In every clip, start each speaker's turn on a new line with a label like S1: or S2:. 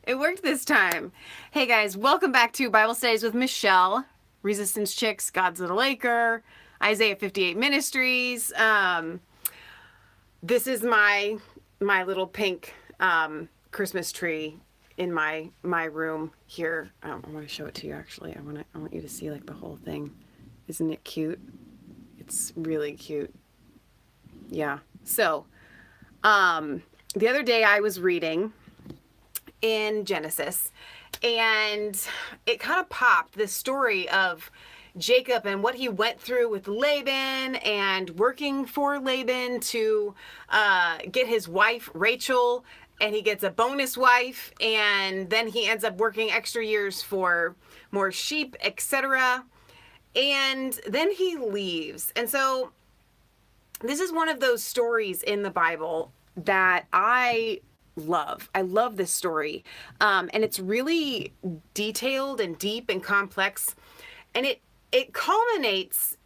S1: It worked this time. Hey guys, welcome back to Bible Studies with Michelle, Resistance Chicks, God's Little Acre, Isaiah 58 Ministries. This is my little pink Christmas tree in my room here. I want to show it to you actually. I want you to see like the whole thing. Isn't it cute? It's really cute. Yeah. So, the other day I was reading in Genesis, and it kind of popped this story of Jacob and what he went through with Laban and working for Laban to get his wife Rachel, and he gets a bonus wife, and then he ends up working extra years for more sheep, etc. And then he leaves. And so this is one of those stories in the Bible that I love. I love this story. And it's really detailed and deep and complex. And it culminates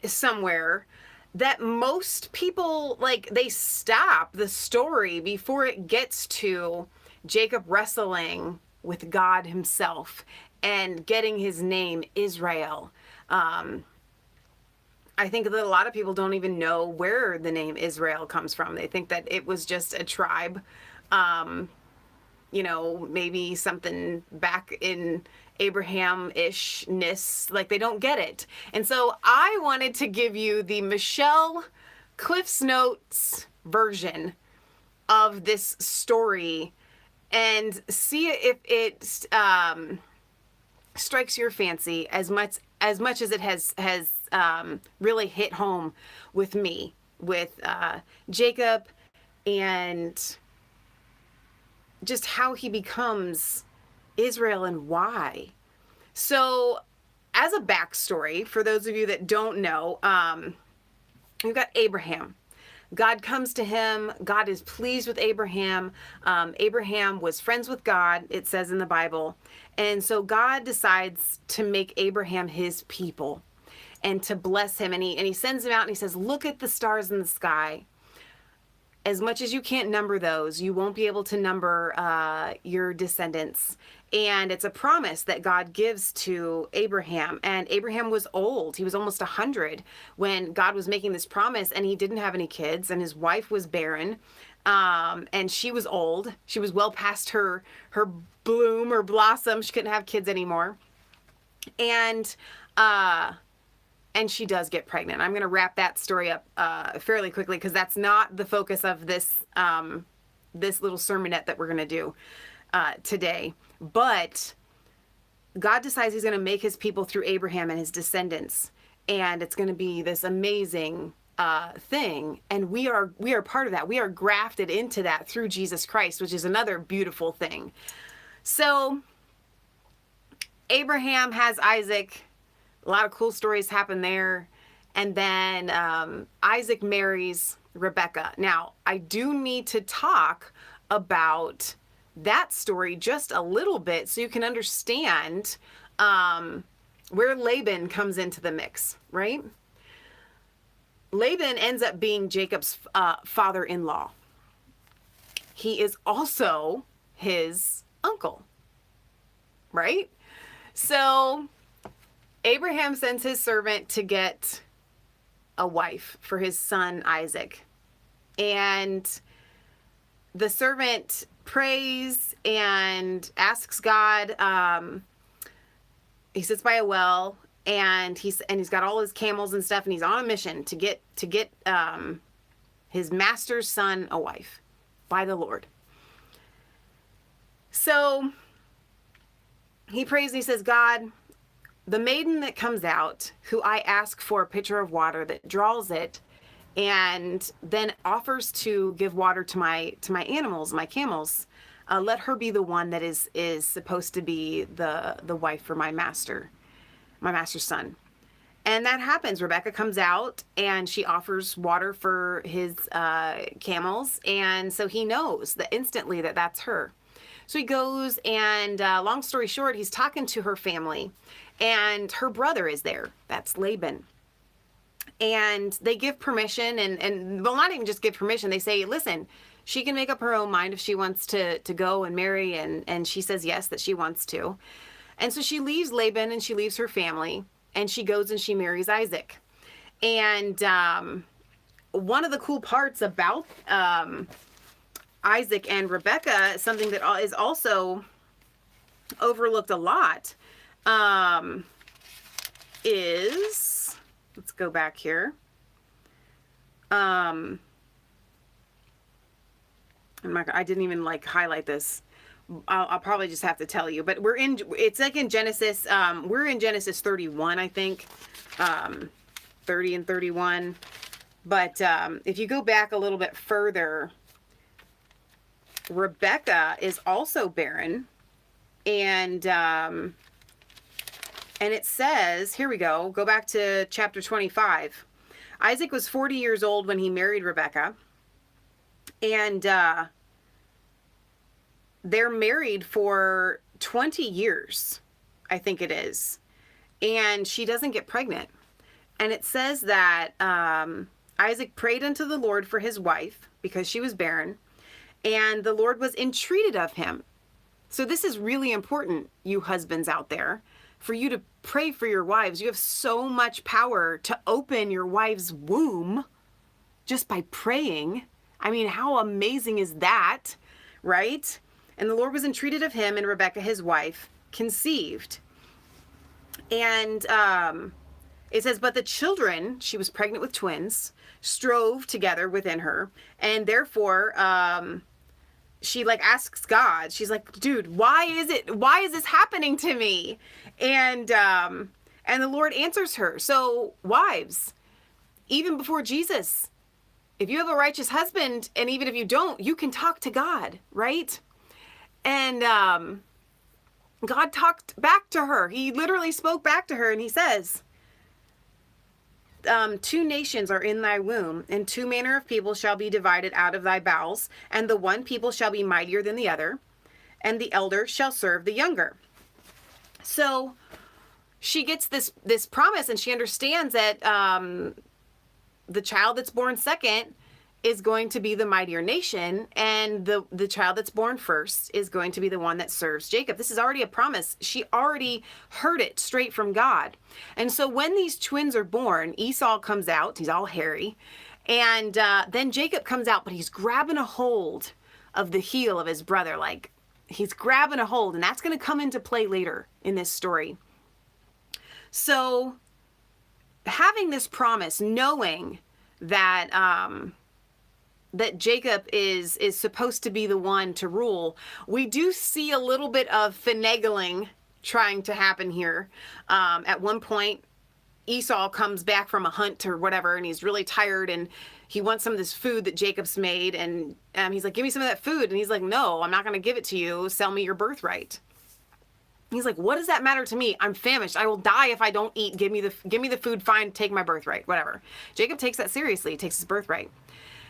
S1: somewhere that most people, like, they stop the story before it gets to Jacob wrestling with God himself and getting his name Israel. I think that a lot of people don't even know where the name Israel comes from. They think that it was just a tribe, maybe something back in Abraham-ishness, like they don't get it. And so I wanted to give you the Michelle Cliff's Notes version of this story and see if it strikes your fancy as much as it has really hit home with me, with Jacob, and just how he becomes Israel and why. So, as a backstory, for those of you that don't know, we've got Abraham. God comes to him. God is pleased with Abraham. Abraham was friends with God, it says in the Bible. And so God decides to make Abraham his people and to bless him. And he sends him out and he says, look at the stars in the sky. As much as you can't number those, you won't be able to number your descendants. And it's a promise that God gives to Abraham. And Abraham was old. He was almost 100 when God was making this promise, and he didn't have any kids, and his wife was barren. And she was old. She was well past her bloom or blossom. She couldn't have kids anymore. And she does get pregnant. I'm going to wrap that story up fairly quickly because that's not the focus of this this little sermonette that we're going to do today. But God decides he's going to make his people through Abraham and his descendants. And it's going to be this amazing thing. And we are part of that. We are grafted into that through Jesus Christ, which is another beautiful thing. So Abraham has Isaac. A lot of cool stories happen there. And then Isaac marries Rebecca. Now, I do need to talk about that story just a little bit so you can understand where Laban comes into the mix, right? Laban ends up being Jacob's father-in-law. He is also his uncle, right? So Abraham sends his servant to get a wife for his son Isaac. And the servant prays and asks God. He sits by a well, and he's got all his camels and stuff, and he's on a mission to get his master's son a wife by the Lord. So he prays and he says, God, the maiden that comes out, who I ask for a pitcher of water, that draws it and then offers to give water to my animals, my camels, let her be the one that is supposed to be the wife for my master's son. And that happens. Rebecca comes out and she offers water for his camels. And so he knows that instantly that that's her. So he goes and long story short, he's talking to her family, and her brother is there. That's Laban. And they give permission and well, not even just give permission. They say, listen, She can make up her own mind if she wants to go and marry, and she says yes, that she wants to. And so she leaves Laban and she leaves her family, and she goes and she marries Isaac. And one of the cool parts about Isaac and Rebecca, something that is also overlooked a lot, is, let's go back here. I didn't even like highlight this. I'll probably just have to tell you, but it's like in Genesis, we're in Genesis 31, I think, 30 and 31. But if you go back a little bit further, Rebecca is also barren. And it says, here we go back to chapter 25. Isaac was 40 years old when he married Rebecca. And they're married for 20 years, I think it is. And she doesn't get pregnant. And it says that Isaac prayed unto the Lord for his wife because she was barren. And the Lord was entreated of him. So this is really important, you husbands out there, for you to pray for your wives. You have so much power to open your wife's womb just by praying. I mean, how amazing is that, right? And the Lord was entreated of him, and Rebekah, his wife, conceived. And it says, but the children, she was pregnant with twins, strove together within her. And therefore, she like asks God, she's like, dude, why is this happening to me? And the Lord answers her. So wives, even before Jesus, if you have a righteous husband, and even if you don't, you can talk to God, right? And God talked back to her. He literally spoke back to her, and he says, 2 nations are in thy womb, and 2 manner of people shall be divided out of thy bowels, and the one people shall be mightier than the other, and the elder shall serve the younger. So she gets this promise, and she understands that the child that's born second is going to be the mightier nation, and the child that's born first is going to be the one that serves Jacob. This is already a promise. She already heard it straight from God. And so when these twins are born, Esau comes out. He's all hairy. And then Jacob comes out, but he's grabbing a hold of the heel of his brother. Like, he's grabbing a hold, and that's going to come into play later in this story. So having this promise, knowing that that Jacob is supposed to be the one to rule, we do see a little bit of finagling trying to happen here. At one point, Esau comes back from a hunt or whatever, and he's really tired, and he wants some of this food that Jacob's made, and he's like, give me some of that food. And he's like, no, I'm not going to give it to you. Sell me your birthright. He's like, what does that matter to me? I'm famished. I will die if I don't eat. Give me the food. Fine. Take my birthright. Whatever. Jacob takes that seriously. He takes his birthright.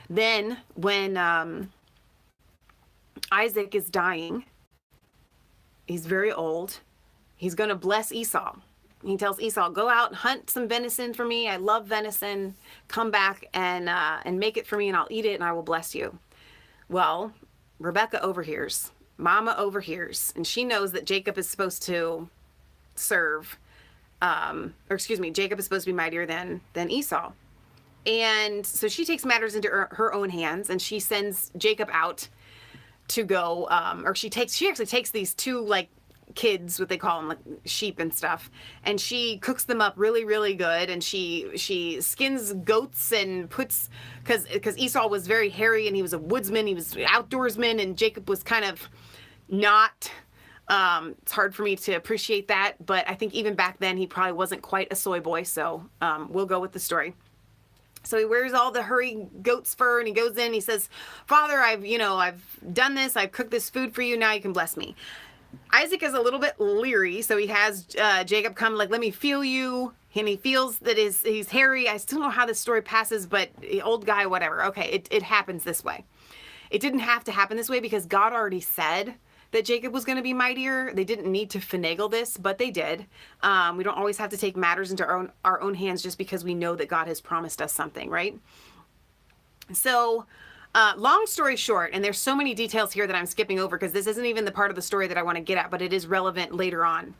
S1: Then when Isaac is dying, he's very old. He's going to bless Esau. He tells Esau, go out, hunt some venison for me. I love venison. Come back and make it for me, and I'll eat it, and I will bless you. Well, Rebecca overhears. Mama overhears, and she knows that Jacob is supposed to serve, Jacob is supposed to be mightier than Esau. And so she takes matters into her own hands, and she sends Jacob out to go, she actually takes these 2 like kids, what they call them, like sheep and stuff, and she cooks them up really, really good, and she skins goats and puts, because Esau was very hairy, and he was a woodsman, he was an outdoorsman, and Jacob was kind of not. It's hard for me to appreciate that, but I think even back then he probably wasn't quite a soy boy, so we'll go with the story. So he wears all the hairy goat's fur, and he goes in, he says, Father, I've done this, I've cooked this food for you, now you can bless me. Isaac is a little bit leery, so he has Jacob come, like, let me feel you, and he feels that he's hairy. I still don't know how this story passes, but old guy, whatever. Okay, it happens this way. It didn't have to happen this way because God already said that Jacob was going to be mightier. They didn't need to finagle this, but they did. We don't always have to take matters into our own hands just because we know that God has promised us something, right? So Long story short, and there's so many details here that I'm skipping over because this isn't even the part of the story that I want to get at, but it is relevant later on.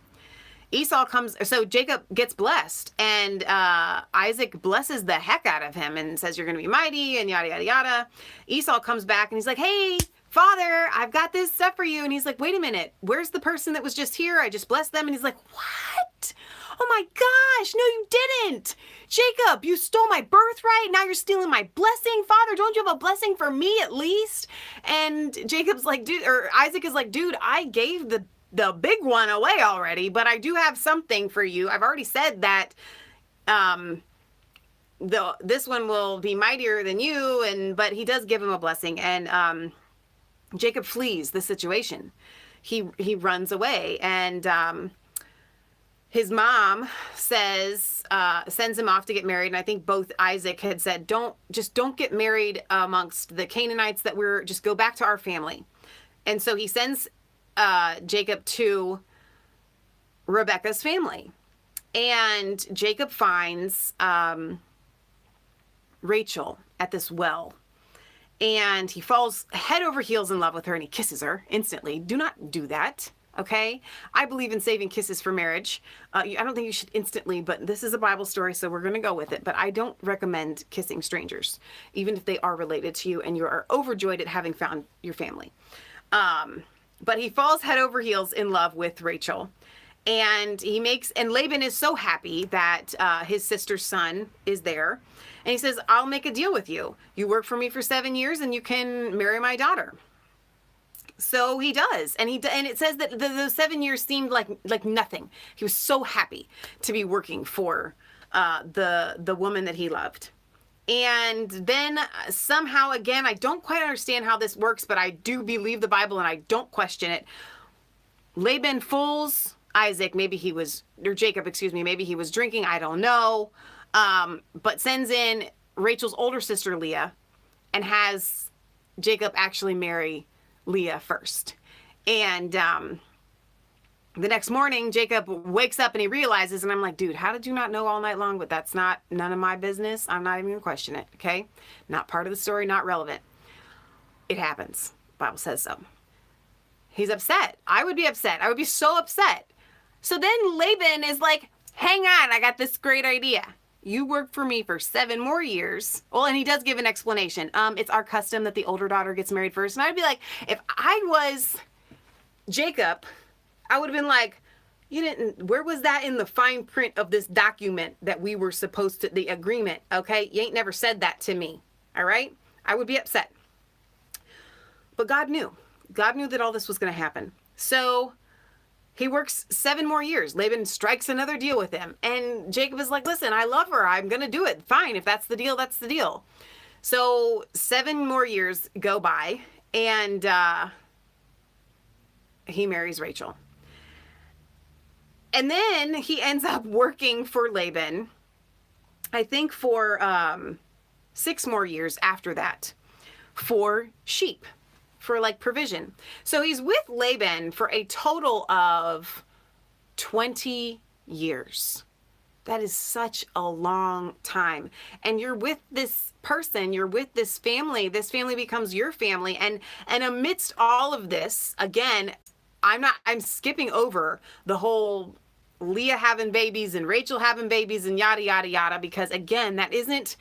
S1: So Jacob gets blessed, and Isaac blesses the heck out of him and says, you're going to be mighty, and yada, yada, yada. Esau comes back, and he's like, hey, Father, I've got this stuff for you. And he's like, wait a minute, where's the person that was just here? I just blessed them. And he's like, what? Oh my gosh, no, you didn't. Jacob, you stole my birthright. Now you're stealing my blessing. Father, don't you have a blessing for me at least? And Isaac is like, dude, I gave the big one away already, but I do have something for you. I've already said that this one will be mightier than you, but he does give him a blessing, and Jacob flees the situation. He runs away, and his mom sends him off to get married. And I think both Isaac had said, don't get married amongst the Canaanites, just go back to our family. And so he sends Jacob to Rebekah's family, and Jacob finds Rachel at this well, and he falls head over heels in love with her, and he kisses her instantly. Do not do that. Okay. I believe in saving kisses for marriage. I don't think you should instantly, but this is a Bible story, so we're going to go with it. But I don't recommend kissing strangers, even if they are related to you and you are overjoyed at having found your family. But he falls head over heels in love with Rachel, and Laban is so happy that his sister's son is there, and he says, I'll make a deal with you. You work for me for 7 years and you can marry my daughter. So he does, and it says that those 7 years seemed like nothing. He was so happy to be working for the woman that he loved. And then somehow, again, I don't quite understand how this works, but I do believe the Bible and I don't question it. Laban fools Jacob, maybe he was drinking, I don't know. But sends in Rachel's older sister, Leah, and has Jacob actually marry Leah first. And the next morning, Jacob wakes up and he realizes, and I'm like, dude, how did you not know all night long? But that's none of my business. I'm not even going to question it, okay? Not part of the story, not relevant. It happens. Bible says so. He's upset. I would be upset. I would be so upset. So then Laban is like, hang on, I got this great idea. You worked for me for 7 more years. Well, and he does give an explanation. It's our custom that the older daughter gets married first. And I'd be like, if I was Jacob, I would have been like, where was that in the fine print of this document that we were supposed to, the agreement, okay? You ain't never said that to me, all right? I would be upset. But God knew. God knew that all this was going to happen. So he works 7 more years. Laban strikes another deal with him. And Jacob is like, listen, I love her. I'm going to do it. Fine. If that's the deal, that's the deal. So 7 more years go by, and he marries Rachel. And then he ends up working for Laban, I think for 6 more years after that, for sheep, for like provision. So he's with Laban for a total of 20 years. That is such a long time. And you're with this person, you're with this family becomes your family. And amidst all of this, again, I'm skipping over the whole Leah having babies and Rachel having babies and yada, yada, yada, because again, that isn't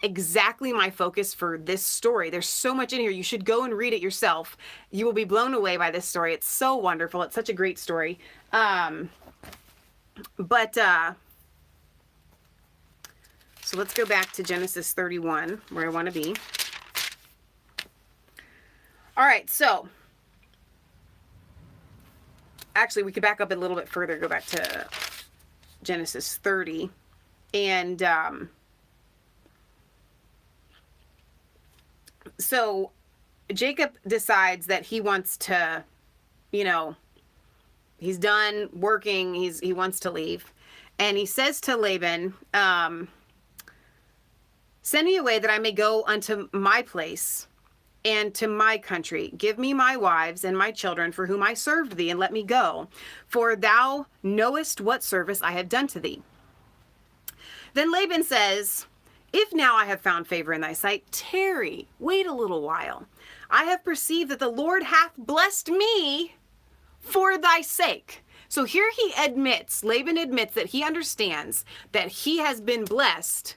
S1: exactly my focus for this story. There's so much in here. You should go and read it yourself. You will be blown away by this story. It's so wonderful. It's such a great story. So let's go back to Genesis 31, where I want to be. All right, so actually, we could back up a little bit further, go back to Genesis 30. And so Jacob decides that he wants to, he's done working. He wants to leave. And he says to Laban, send me away that I may go unto my place and to my country. Give me my wives and my children for whom I served thee, and let me go, for thou knowest what service I have done to thee. Then Laban says, If now I have found favor in thy sight, tarry, wait a little while. I have perceived that the Lord hath blessed me for thy sake. So here Laban admits that he understands that he has been blessed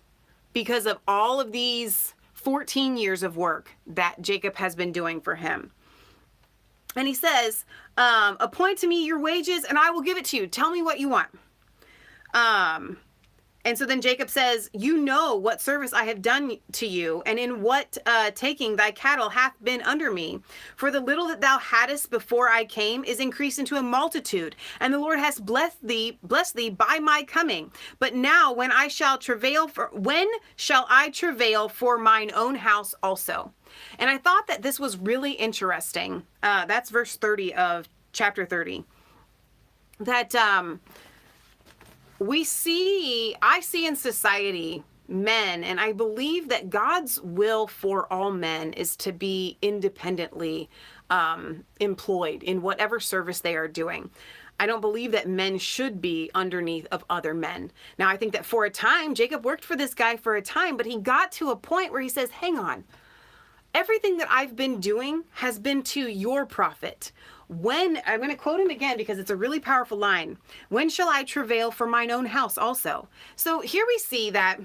S1: because of all of these 14 years of work that Jacob has been doing for him. And he says, appoint to me your wages and I will give it to you. Tell me what you want. And so then Jacob says, you know what service I have done to you, and in what taking thy cattle hath been under me. For the little that thou hadst before I came is increased into a multitude, and the Lord has blessed thee by my coming. But now when shall I travail for mine own house also? And I thought that this was really interesting. That's verse 30 of chapter 30. That I see in society men, and I believe that God's will for all men is to be independently employed in whatever service they are doing. I don't believe that men should be underneath of other men. Now, I think that for a time, Jacob worked for this guy for a time, but he got to a point where he says, hang on, everything that I've been doing has been to your profit. I'm going to quote him again because it's a really powerful line. When shall I travail for mine own house also? So here we see that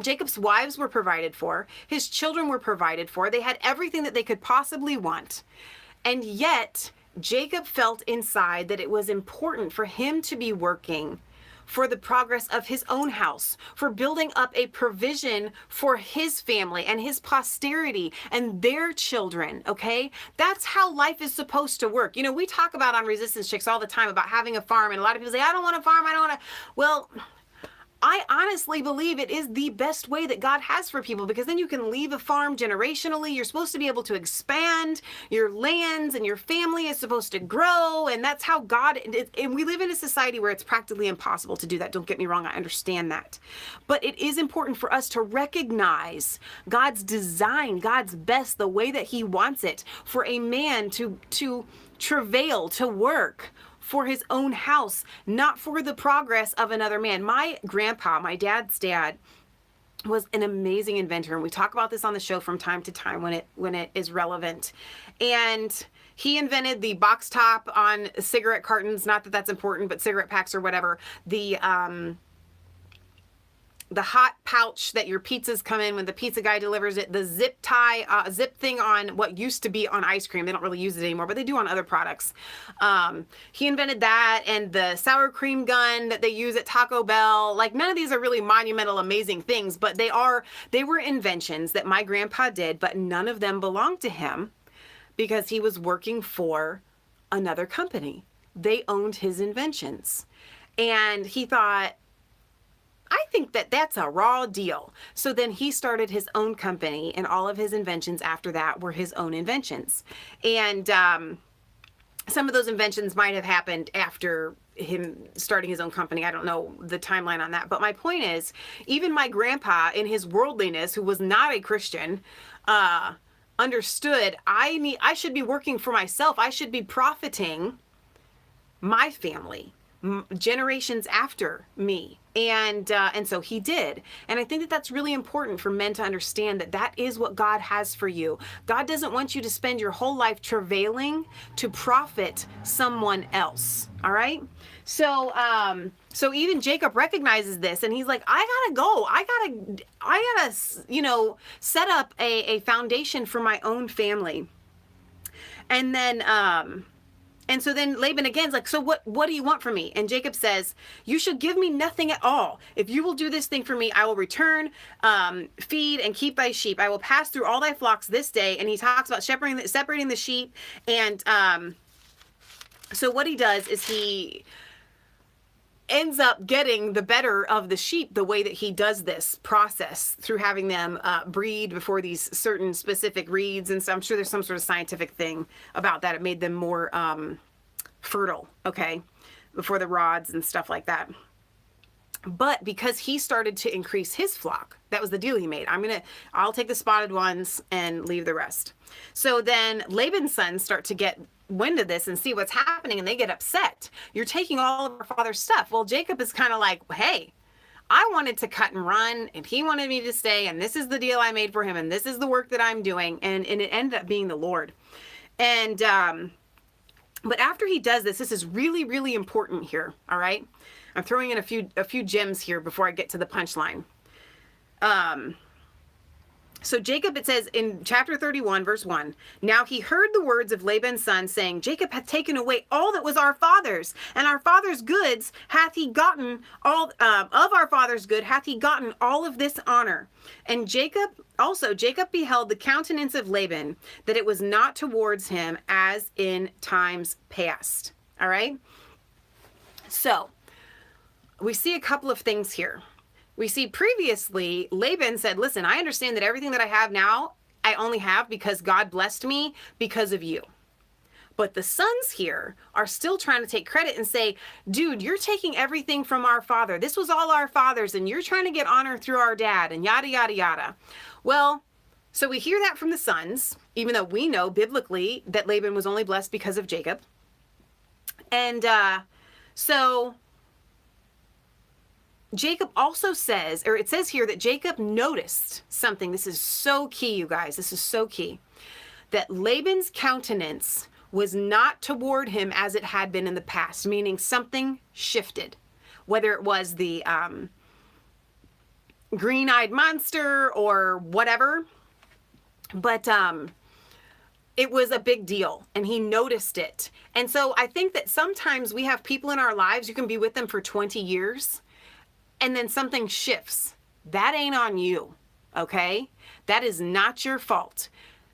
S1: Jacob's wives were provided for. His children were provided for. They had everything that they could possibly want. And yet Jacob felt inside that it was important for him to be working for the progress of his own house, for building up a provision for his family and his posterity and their children, okay? That's how life is supposed to work. You know, we talk about on Resistance Chicks all the time about having a farm, and a lot of people say, I don't want a farm, I don't want to. Well, I honestly believe it is the best way that God has for people, because then you can leave a farm generationally. You're supposed to be able to expand your lands, and your family is supposed to grow. And that's how God, and we live in a society where it's practically impossible to do that. Don't get me wrong. I understand that. But it is important for us to recognize God's design, God's best, the way that he wants it for a man to travail, to work for his own house, not for the progress of another man. My grandpa, my dad's dad, was an amazing inventor, and we talk about this on the show from time to time when it is relevant. And he invented the box top on cigarette cartons. Not that that's important, but cigarette packs or whatever. The hot pouch that your pizzas come in when the pizza guy delivers it, the zip thing on what used to be on ice cream. They don't really use it anymore, but they do on other products. He invented that, and the sour cream gun that they use at Taco Bell. Like, none of these are really monumental, amazing things, but they were inventions that my grandpa did, but none of them belonged to him because he was working for another company. They owned his inventions. And he thought, I think that that's a raw deal. So then he started his own company, and all of his inventions after that were his own inventions. And some of those inventions might have happened after him starting his own company. I don't know the timeline on that. But my point is, even my grandpa, in his worldliness, who was not a Christian, understood I should be working for myself. I should be profiting my family, generations after me. And so he did. And I think that that's really important for men to understand, that that is what God has for you. God doesn't want you to spend your whole life travailing to profit someone else. All right. So even Jacob recognizes this, and he's like, I gotta go. I gotta, set up a foundation for my own family. And then, and so then Laban again is like, so what do you want from me? And Jacob says, you should give me nothing at all. If you will do this thing for me, I will return, feed and keep thy sheep. I will pass through all thy flocks this day. And he talks about separating the sheep. And so what he does is he ends up getting the better of the sheep the way that he does this process, through having them breed before these certain specific reeds. And so I'm sure there's some sort of scientific thing about that. It made them more fertile, okay, before the rods and stuff like that. But because he started to increase his flock, that was the deal he made. I'll take the spotted ones and leave the rest. So then Laban's sons start to get wind of this and see what's happening, and they get upset. You're taking all of our father's stuff. Well, Jacob is kind of like, hey, I wanted to cut and run, and he wanted me to stay, and this is the deal I made for him, and this is the work that I'm doing. And it ended up being the Lord. And, but after he does this, this is really, really important here. All right. I'm throwing in a few gems here before I get to the punchline. So Jacob, it says in chapter 31, verse 1, now he heard the words of Laban's son, saying, Jacob hath taken away all that was our father's, and our father's goods hath he gotten all, of our father's good hath he gotten all of this honor. And Jacob beheld the countenance of Laban, that it was not towards him as in times past. All right. So we see a couple of things here. We see previously Laban said, listen, I understand that everything that I have now, I only have because God blessed me because of you. But the sons here are still trying to take credit and say, dude, you're taking everything from our father. This was all our father's, and you're trying to get honor through our dad, and yada, yada, yada. Well, so we hear that from the sons, even though we know biblically that Laban was only blessed because of Jacob. And so Jacob also says, or it says here that Jacob noticed something. This is so key, you guys. This is so key. That Laban's countenance was not toward him as it had been in the past, meaning something shifted. Whether it was the green-eyed monster or whatever. But it was a big deal, and he noticed it. And so I think that sometimes we have people in our lives, you can be with them for 20 years, and then something shifts. That ain't on you, okay? That is not your fault.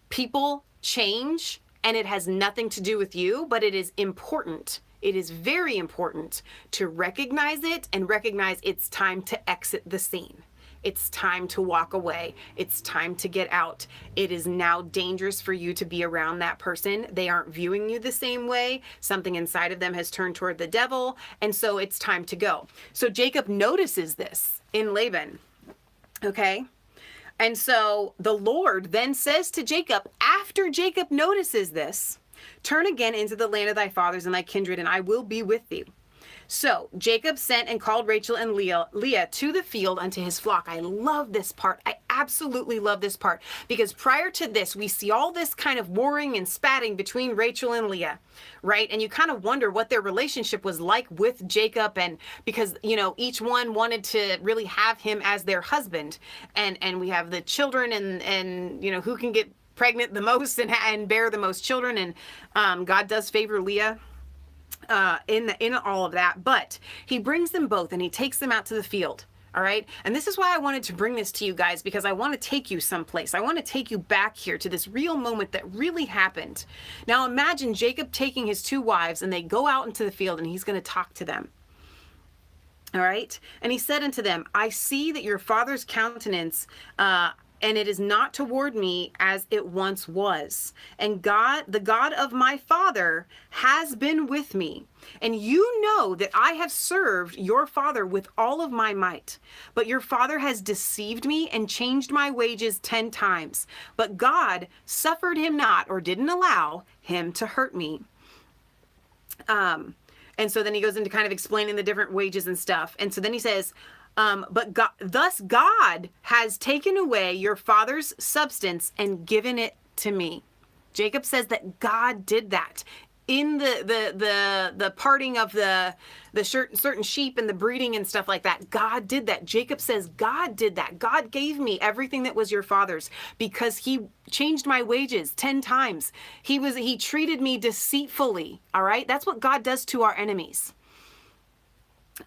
S1: People change, and it has nothing to do with you, but it is important. It is very important to recognize it and recognize it's time to exit the scene. It's time to walk away. It's time to get out. It is now dangerous for you to be around that person. They aren't viewing you the same way. Something inside of them has turned toward the devil. And so it's time to go. So Jacob notices this in Laban. Okay. And so the Lord then says to Jacob, after Jacob notices this, turn again into the land of thy fathers and thy kindred, and I will be with thee. So Jacob sent and called Rachel and Leah to the field unto his flock. I love this part. I absolutely love this part, because prior to this, we see all this kind of warring and spatting between Rachel and Leah, right? And you kind of wonder what their relationship was like with Jacob, and because, you know, each one wanted to really have him as their husband, and we have the children and you know, who can get pregnant the most and bear the most children, and God does favor Leah in all of that, but he brings them both and he takes them out to the field. All right. And this is why I wanted to bring this to you guys, because I want to take you someplace. I want to take you back here to this real moment that really happened. Now imagine Jacob taking his two wives, and they go out into the field, and he's going to talk to them. All right. And he said unto them, I see that your father's countenance, and it is not toward me as it once was. And God, the God of my father, has been with me. And you know that I have served your father with all of my might. But your father has deceived me and changed my wages 10 times. But God suffered him not, or didn't allow him to hurt me. And so then he goes into kind of explaining the different wages and stuff. And so then he says, but God, thus God has taken away your father's substance and given it to me. Jacob says that God did that in the parting of the certain sheep and the breeding and stuff like that. God did that. Jacob says God did that. God gave me everything that was your father's because he changed my wages 10 times. He treated me deceitfully. All right. That's what God does to our enemies.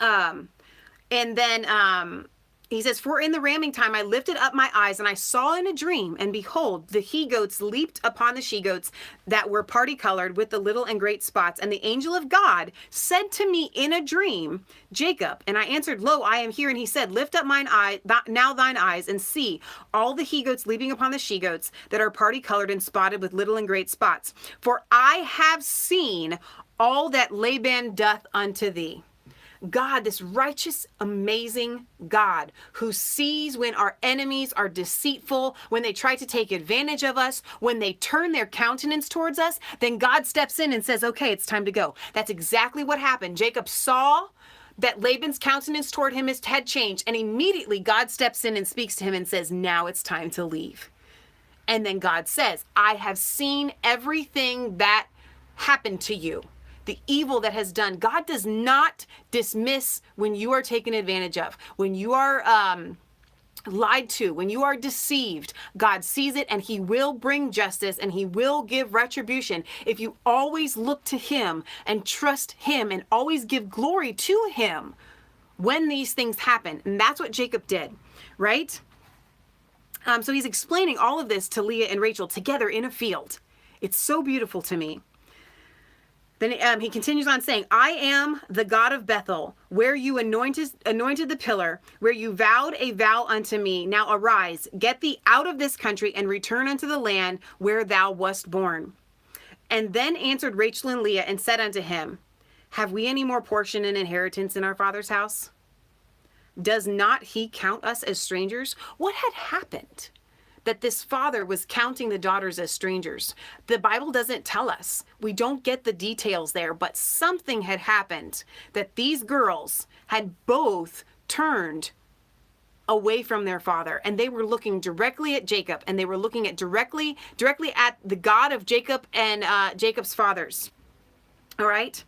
S1: And then he says, for in the ramming time I lifted up my eyes, and I saw in a dream, and behold, the he-goats leaped upon the she-goats that were party-colored with the little and great spots. And the angel of God said to me in a dream, Jacob. And I answered, lo, I am here. And he said, lift up mine eye, now thine eyes, and see all the he-goats leaping upon the she-goats that are party-colored and spotted with little and great spots. For I have seen all that Laban doth unto thee. God, this righteous, amazing God who sees when our enemies are deceitful, when they try to take advantage of us, when they turn their countenance towards us, then God steps in and says, okay, it's time to go. That's exactly what happened. Jacob saw that Laban's countenance toward him had changed. And immediately God steps in and speaks to him and says, now it's time to leave. And then God says, I have seen everything that happened to you, the evil that has done. God does not dismiss when you are taken advantage of, when you are lied to, when you are deceived. God sees it and he will bring justice and he will give retribution. If you always look to him and trust him and always give glory to him when these things happen. And that's what Jacob did, right? So he's explaining all of this to Leah and Rachel together in a field. It's so beautiful to me. Then he continues on saying, I am the God of Bethel, where you anointed the pillar, where you vowed a vow unto me. Now arise, get thee out of this country, and return unto the land where thou wast born. And then answered Rachel and Leah and said unto him, have we any more portion and inheritance in our father's house? Does not he count us as strangers? What had happened that this father was counting the daughters as strangers? The Bible doesn't tell us. We don't get the details there, but something had happened that these girls had both turned away from their father, and they were looking directly at Jacob, and they were looking at directly at the God of Jacob and Jacob's fathers. All right?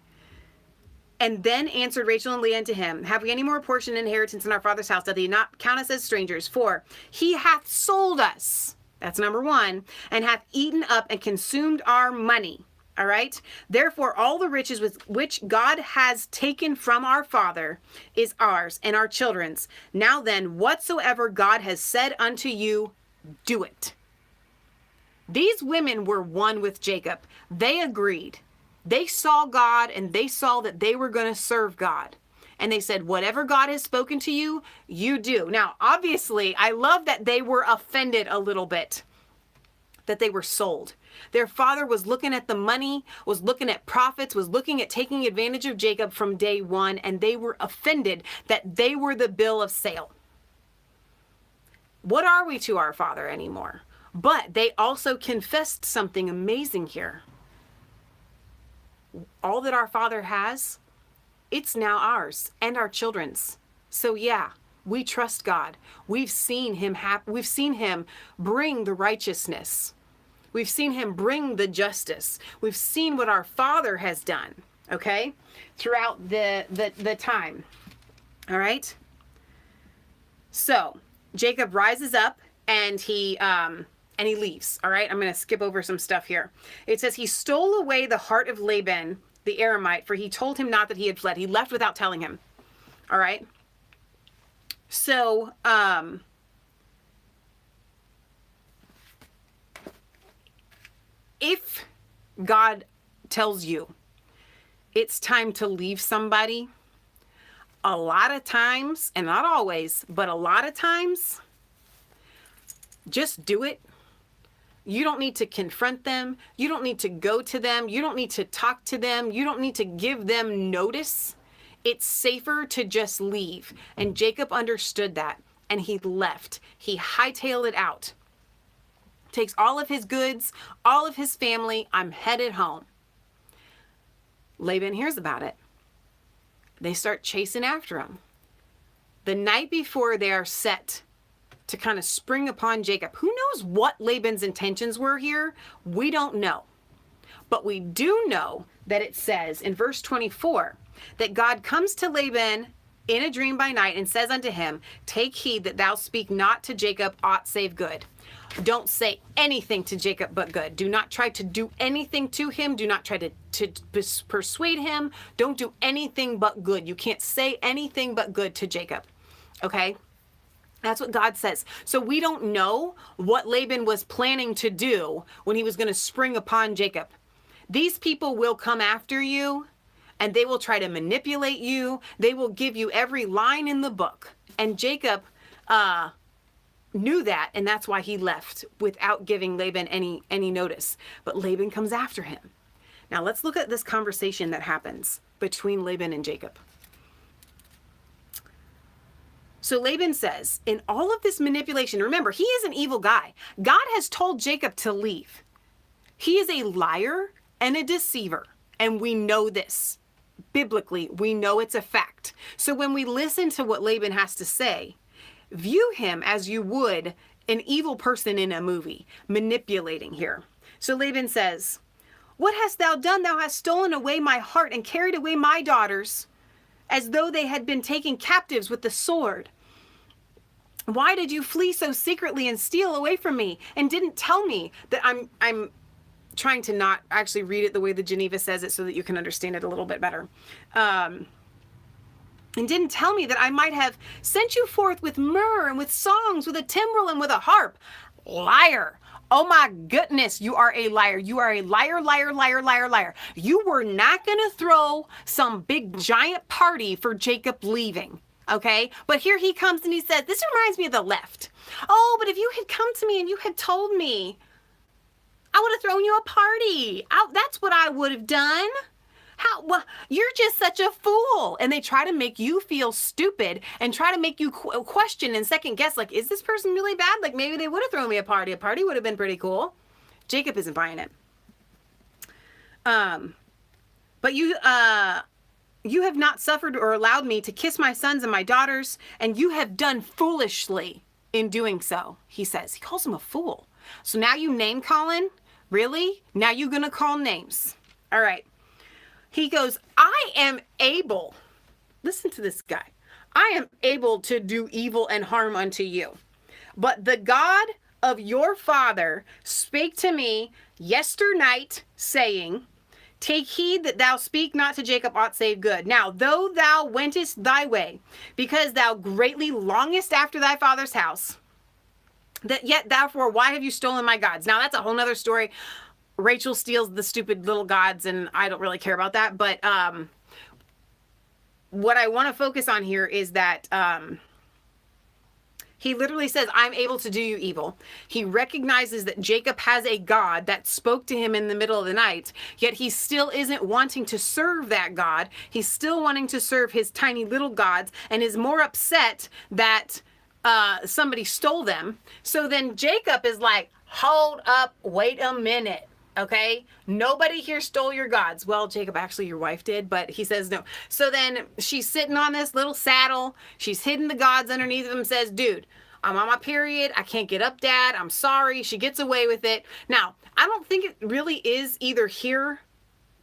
S1: And then answered Rachel and Leah unto him, have we any more portion and inheritance in our father's house? Doth he not count us as strangers? For he hath sold us. That's number one. And hath eaten up and consumed our money. All right. Therefore, all the riches with which God has taken from our father is ours and our children's. Now then, whatsoever God has said unto you, do it. These women were one with Jacob. They agreed. They saw God and they saw that they were going to serve God. And they said, whatever God has spoken to you, you do. Now, obviously, I love that they were offended a little bit, that they were sold. Their father was looking at the money, was looking at profits, was looking at taking advantage of Jacob from day one, and they were offended that they were the bill of sale. What are we to our father anymore? But they also confessed something amazing here. All that our father has, it's now ours and our children's. So yeah, we trust God. We've seen him bring the righteousness. We've seen him bring the justice. We've seen what our father has done, okay, throughout the time. All right. So Jacob rises up and he leaves. All right. I'm going to skip over some stuff here. It says he stole away the heart of Laban, the Aramite, for he told him not that he had fled. He left without telling him. All right. So, if God tells you it's time to leave somebody, a lot of times, and not always, but a lot of times, just do it. You don't need to confront them. You don't need to go to them. You don't need to talk to them. You don't need to give them notice. It's safer to just leave. And Jacob understood that, and he left. He hightailed it out. Takes all of his goods, all of his family. I'm headed home. Laban hears about it. They start chasing after him. The night before they are set to kind of spring upon Jacob. Who knows what Laban's intentions were here? We don't know. But we do know that it says in verse 24 that God comes to Laban in a dream by night and says unto him, take heed that thou speak not to Jacob aught save good. Don't say anything to Jacob but good. Do not try to do anything to him. Do not try to persuade him. Don't do anything but good. You can't say anything but good to Jacob. Okay? That's what God says. So we don't know what Laban was planning to do when he was going to spring upon Jacob. These people will come after you and they will try to manipulate you. They will give you every line in the book. And Jacob knew that, and that's why he left without giving Laban any notice. But Laban comes after him. Now let's look at this conversation that happens between Laban and Jacob. So Laban says, in all of this manipulation, remember, he is an evil guy. God has told Jacob to leave. He is a liar and a deceiver, and we know this. biblically. We know it's a fact. So when we listen to what Laban has to say, view him as you would an evil person in a movie, manipulating here. So Laban says, "What hast thou done? Thou hast stolen away my heart and carried away my daughters as though they had been taken captives with the sword. Why did you flee so secretly and steal away from me and didn't tell me?" That I'm trying to not actually read it the way the Geneva says it so that you can understand it a little bit better. And didn't tell me that I might have sent you forth with myrrh and with songs, with a timbrel and with a harp. Liar. Oh my goodness, you are a liar. You are a liar, liar, liar, liar, liar. You were not going to throw some big giant party for Jacob leaving. Okay, but here he comes and he says, this reminds me of the left. Oh, but if you had come to me and you had told me, I would have thrown you a party. That's what I would have done. How? Well, you're just such a fool. And they try to make you feel stupid and try to make you question and second guess, like, is this person really bad? Like, maybe they would have thrown me a party. A party would have been pretty cool. Jacob isn't buying it. But you have not suffered or allowed me to kiss my sons and my daughters, and you have done foolishly in doing so, he says. He calls him a fool. So now you name calling? Really? Now you're going to call names. All right. He goes, I am able, listen to this guy, I am able to do evil and harm unto you. But the God of your father spake to me yesternight, saying, take heed that thou speak not to Jacob aught save good. Now, though thou wentest thy way, because thou greatly longest after thy father's house, that yet therefore, why have you stolen my gods? Now, that's a whole nother story. Rachel steals the stupid little gods, and I don't really care about that. But what I want to focus on here is that he literally says, I'm able to do you evil. He recognizes that Jacob has a God that spoke to him in the middle of the night, yet he still isn't wanting to serve that God. He's still wanting to serve his tiny little gods and is more upset that somebody stole them. So then Jacob is like, hold up, wait a minute. Okay, nobody here stole your gods. Well, Jacob, actually your wife did, but he says no. So then she's sitting on this little saddle. She's hidden the gods underneath him, says, dude, I'm on my period. I can't get up, Dad. I'm sorry. She gets away with it. Now, I don't think it really is neither here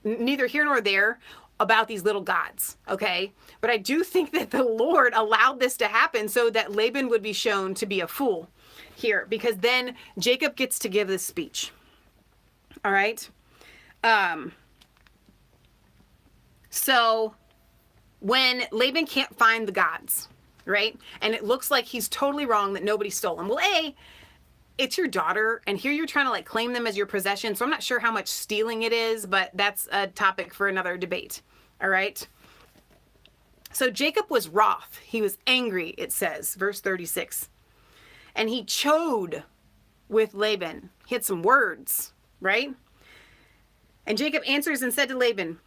S1: nor there about these little gods. Okay, but I do think that the Lord allowed this to happen so that Laban would be shown to be a fool here, because then Jacob gets to give this speech. All right. So when Laban can't find the gods, right? And it looks like he's totally wrong that nobody stole them. Well, it's your daughter, and here you're trying to like claim them as your possession. So I'm not sure how much stealing it is, but that's a topic for another debate. All right. So Jacob was wroth. He was angry, it says, verse 36. And he chode with Laban. He had some words. Right? And Jacob answers and said to Laban,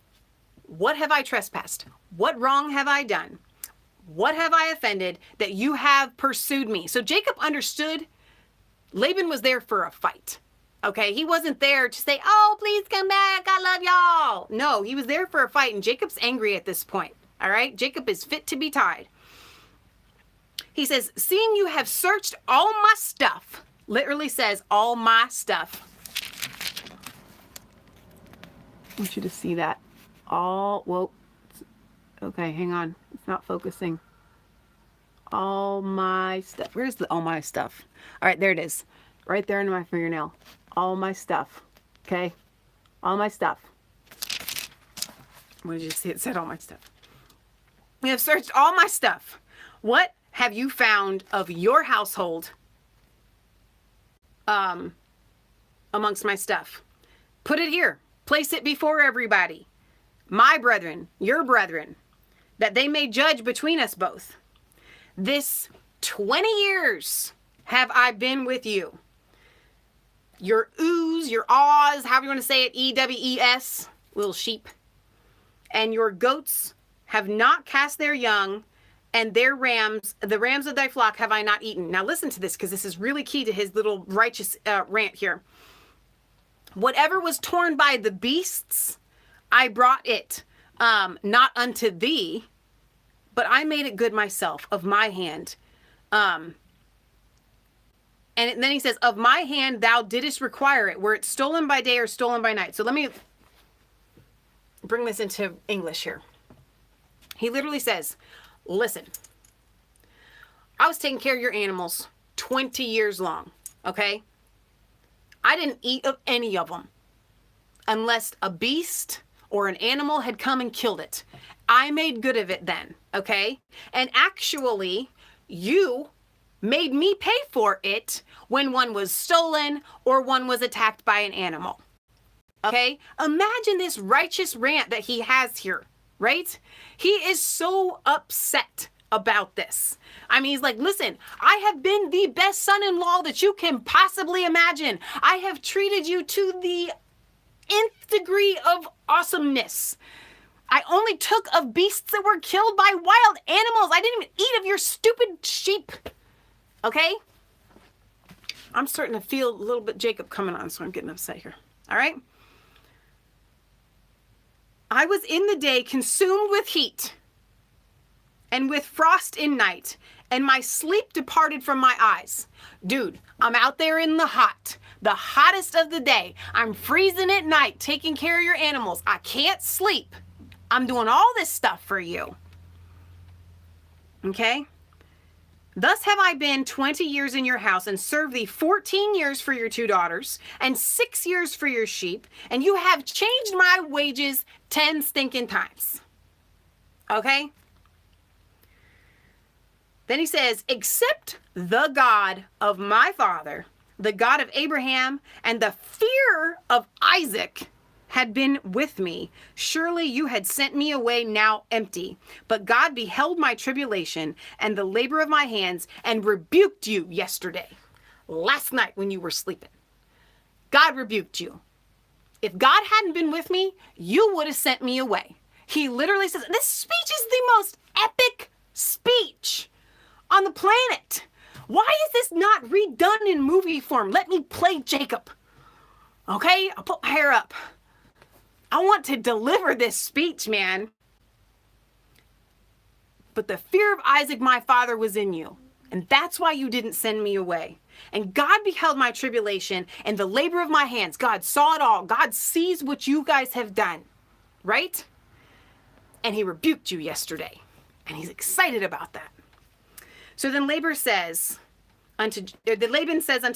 S1: what have I trespassed? What wrong have I done? What have I offended that you have pursued me? So Jacob understood Laban was there for a fight. Okay? He wasn't there to say, oh, please come back. I love y'all. No, he was there for a fight, and Jacob's angry at this point. All right? Jacob is fit to be tied. He says, seeing you have searched all my stuff, literally says all my stuff. I want you to see that. Whoa. Okay, hang on. It's not focusing. All my stuff. Where's the all my stuff? All right, there it is. Right there in my fingernail. All my stuff. Okay? All my stuff. What did you see? It said all my stuff. We have searched all my stuff. What have you found of your household amongst my stuff? Put it here. Place it before everybody, my brethren, your brethren, that they may judge between us both. This 20 years have I been with you. Your oohs, your ahs, however you want to say it, EWES, little sheep. And your goats have not cast their young, and their rams, the rams of thy flock have I not eaten. Now listen to this, because this is really key to his little righteous rant here. Whatever was torn by the beasts, I brought it. not unto thee, but I made it good myself of my hand. And then he says, of my hand thou didst require it, were it stolen by day or stolen by night. So let me bring this into English here. He literally says, listen, I was taking care of your animals 20 years long, okay? I didn't eat of any of them unless a beast or an animal had come and killed it. I made good of it then, okay? And actually, you made me pay for it when one was stolen or one was attacked by an animal, okay? Imagine this righteous rant that he has here, right? He is so upset about this. I mean, he's like, listen, I have been the best son-in-law that you can possibly imagine. I have treated you to the nth degree of awesomeness. I only took of beasts that were killed by wild animals. I didn't even eat of your stupid sheep. Okay? I'm starting to feel a little bit Jacob coming on, so I'm getting upset here. All right? I was in the day consumed with heat and with frost in night, and my sleep departed from my eyes. Dude, I'm out there in the hottest of the day. I'm freezing at night, taking care of your animals. I can't sleep. I'm doing all this stuff for you. Okay? Thus have I been 20 years in your house and served thee 14 years for your 2 daughters and 6 years for your sheep, and you have changed my wages 10 stinking times. Okay? Then he says, except the God of my father, the God of Abraham, and the fear of Isaac had been with me, surely you had sent me away now empty. But God beheld my tribulation and the labor of my hands and rebuked you yesterday, last night when you were sleeping. God rebuked you. If God hadn't been with me, you would have sent me away. He literally says, this speech is the most epic speech on the planet. Why is this not redone in movie form? Let me play Jacob. Okay? I'll put my hair up. I want to deliver this speech, man. But the fear of Isaac, my father, was in you. And that's why you didn't send me away. And God beheld my tribulation and the labor of my hands. God saw it all. God sees what you guys have done. Right? And he rebuked you yesterday. And he's excited about that. So then Laban says unto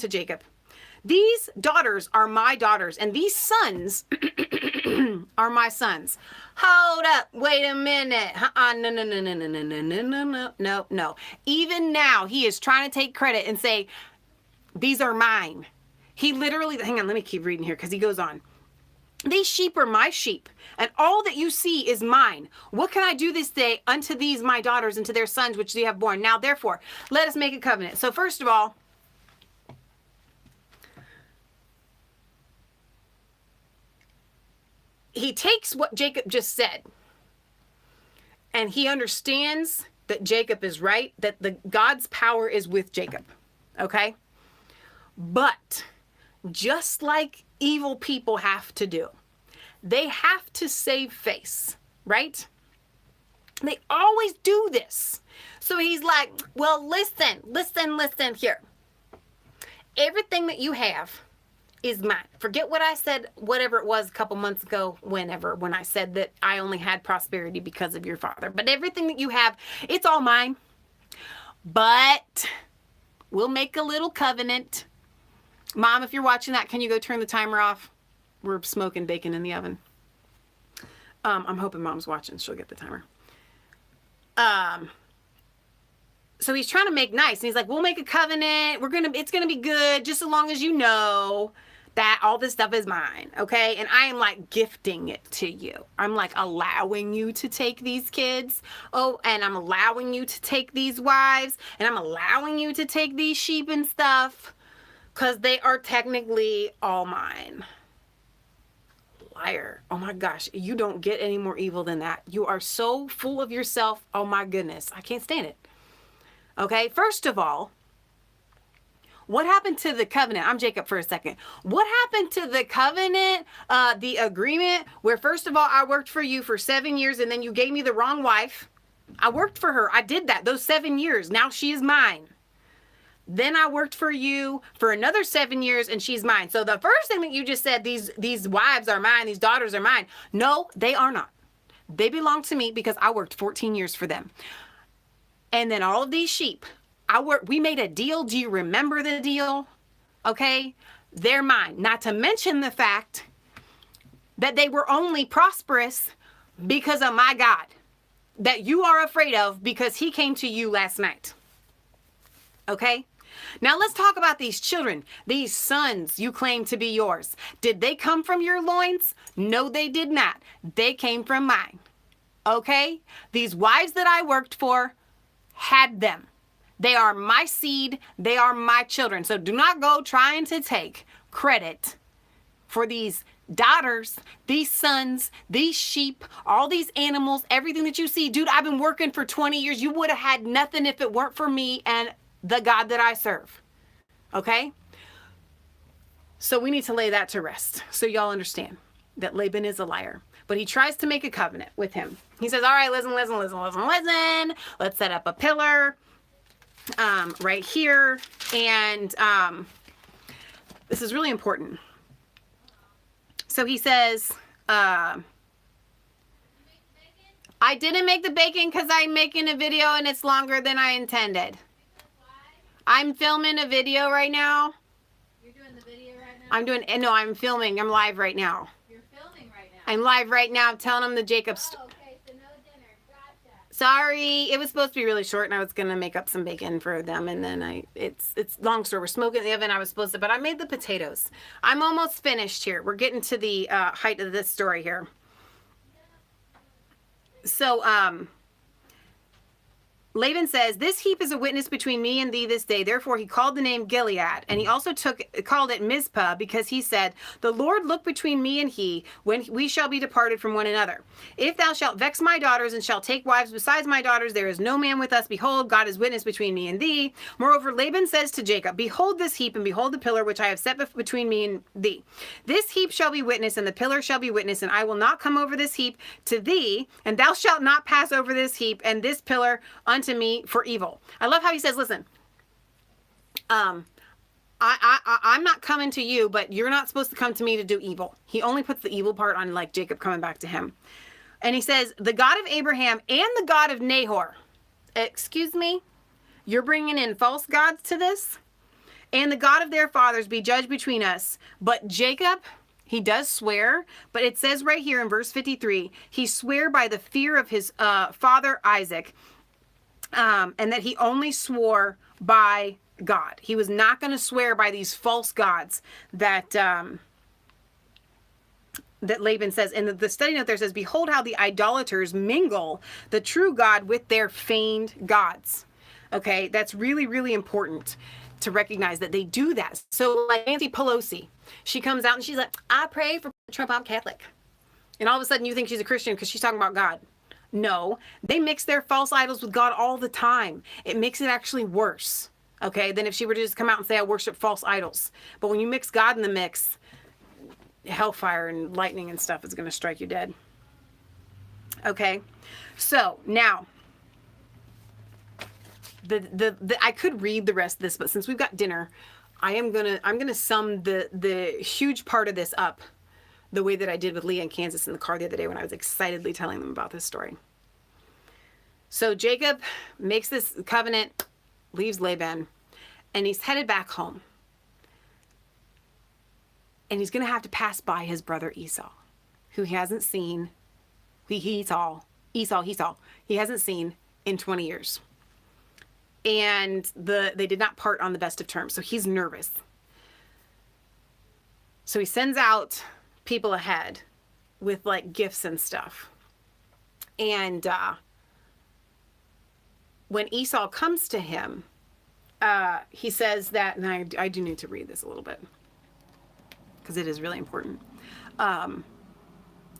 S1: Jacob, these daughters are my daughters, and these sons are my sons. Hold up, wait a minute. No. Even now, he is trying to take credit and say, these are mine. He literally, hang on, let me keep reading here because he goes on. These sheep are my sheep, and all that you see is mine. What can I do this day unto these my daughters and to their sons which they have borne? Now, therefore, let us make a covenant. So first of all, he takes what Jacob just said, and he understands that Jacob is right, that God's power is with Jacob, okay? But just like evil people have to do, they have to save face, right? They always do this. So he's like, well, listen here. Everything that you have is mine. Forget what I said, whatever it was a couple months ago, when I said that I only had prosperity because of your father. But everything that you have, it's all mine. But we'll make a little covenant. Mom, if you're watching that, can you go turn the timer off? We're smoking bacon in the oven. I'm hoping Mom's watching. She'll get the timer. So he's trying to make nice. And he's like, we'll make a covenant. It's going to be good just as long as you know that all this stuff is mine. Okay. And I am like gifting it to you. I'm like allowing you to take these kids. Oh, and I'm allowing you to take these wives. And I'm allowing you to take these sheep and stuff. Because they are technically all mine. Liar. Oh my gosh. You don't get any more evil than that. You are so full of yourself. Oh my goodness. I can't stand it. Okay. First of all, What happened to the covenant? I'm Jacob for a second. What happened to the covenant, the agreement where first of all, I worked for you for 7 years and then you gave me the wrong wife. I worked for her. I did that those 7 years. Now she is mine. Then I worked for you for another 7 years and she's mine. So the first thing that you just said, these wives are mine, these daughters are mine. No, they are not. They belong to me because I worked 14 years for them. And then all of these sheep, we made a deal. Do you remember the deal? Okay, they're mine. Not to mention the fact that they were only prosperous because of my God that you are afraid of because he came to you last night. Okay, now let's talk about these children, these sons you claim to be yours. Did they come from your loins? No, they did not. They came from mine. Okay, these wives that I worked for had them. They are my seed. They are my children. So do not go trying to take credit for these daughters, these sons, these sheep, all these animals, everything that you see. Dude, I've been working for 20 years. You would have had nothing if it weren't for me and the God that I serve. Okay? So we need to lay that to rest so y'all understand that Laban is a liar. But he tries to make a covenant with him. He says, all right, listen. Let's set up a pillar right here. And this is really important. So he says, I didn't make the bacon because I'm making a video and it's longer than I intended. I'm filming a video right now.
S2: You're doing the video right now?
S1: I'm filming. I'm live right now.
S2: You're filming right now?
S1: I'm live right now telling them the Jacob
S2: Oh, okay, so no dinner. Gotcha.
S1: Sorry, it was supposed to be really short and I was going to make up some bacon for them and then it's long story. We're smoking in the oven. But I made the potatoes. I'm almost finished here. We're getting to the height of this story here. So, Laban says, this heap is a witness between me and thee this day. Therefore, he called the name Gilead, and he also called it Mizpah, because he said, the Lord look between me and he, when we shall be departed from one another. If thou shalt vex my daughters, and shalt take wives besides my daughters, there is no man with us. Behold, God is witness between me and thee. Moreover, Laban says to Jacob, behold this heap, and behold the pillar which I have set between me and thee. This heap shall be witness, and the pillar shall be witness, and I will not come over this heap to thee, and thou shalt not pass over this heap and this pillar unto me for evil. I love how he says, listen, I'm not coming to you, but you're not supposed to come to me to do evil. He only puts the evil part on like Jacob coming back to him. And he says, the God of Abraham and the God of Nahor, excuse me, you're bringing in false gods to this? And the God of their fathers be judged between us. But Jacob, he does swear, but it says right here in verse 53, he swore by the fear of his father Isaac, and that he only swore by God. He was not going to swear by these false gods that that Laban says. And the study note there says, behold how the idolaters mingle the true God with their feigned gods. Okay, that's really, really important to recognize that they do that. So like Nancy Pelosi, she comes out and she's like, I pray for Trump, I'm Catholic. And all of a sudden you think she's a Christian because she's talking about God. No, they mix their false idols with God all the time. It makes it actually worse, okay, than if she were to just come out and say, I worship false idols. But when you mix God in the mix, hellfire and lightning and stuff is going to strike you dead. Okay, so now, I could read the rest of this, but since we've got dinner, I'm gonna sum the huge part of this up the way that I did with Leah and Kansas in the car the other day when I was excitedly telling them about this story. So Jacob makes this covenant, leaves Laban, and he's headed back home. And he's going to have to pass by his brother Esau, who he hasn't seen, Esau, he hasn't seen in 20 years. And they did not part on the best of terms, so he's nervous. So he sends out people ahead with like gifts and stuff. And when Esau comes to him, he says that, and I do need to read this a little bit because it is really important.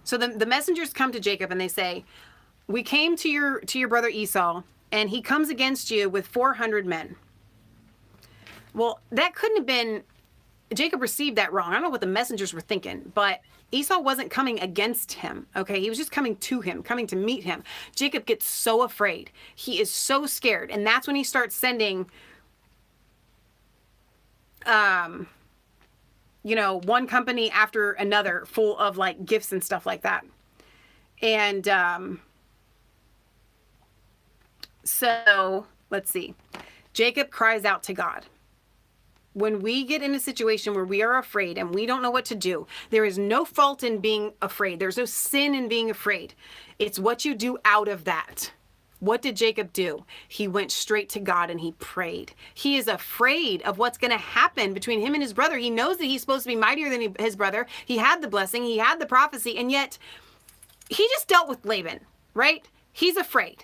S1: So the messengers come to Jacob and they say, we came to your brother Esau, and he comes against you with 400 men. Well, that couldn't have been, Jacob received that wrong. I don't know what the messengers were thinking, but Esau wasn't coming against him, okay? He was just coming to him, coming to meet him. Jacob gets so afraid. He is so scared. And that's when he starts sending, you know, one company after another full of like gifts and stuff like that. And so let's see. Jacob cries out to God. When we get in a situation where we are afraid and we don't know what to do, there is no fault in being afraid. There's no sin in being afraid. It's what you do out of that. What did Jacob do? He went straight to God and he prayed. He is afraid of what's going to happen between him and his brother. He knows that he's supposed to be mightier than his brother. He had the blessing. He had the prophecy. And yet he just dealt with Laban, right? He's afraid.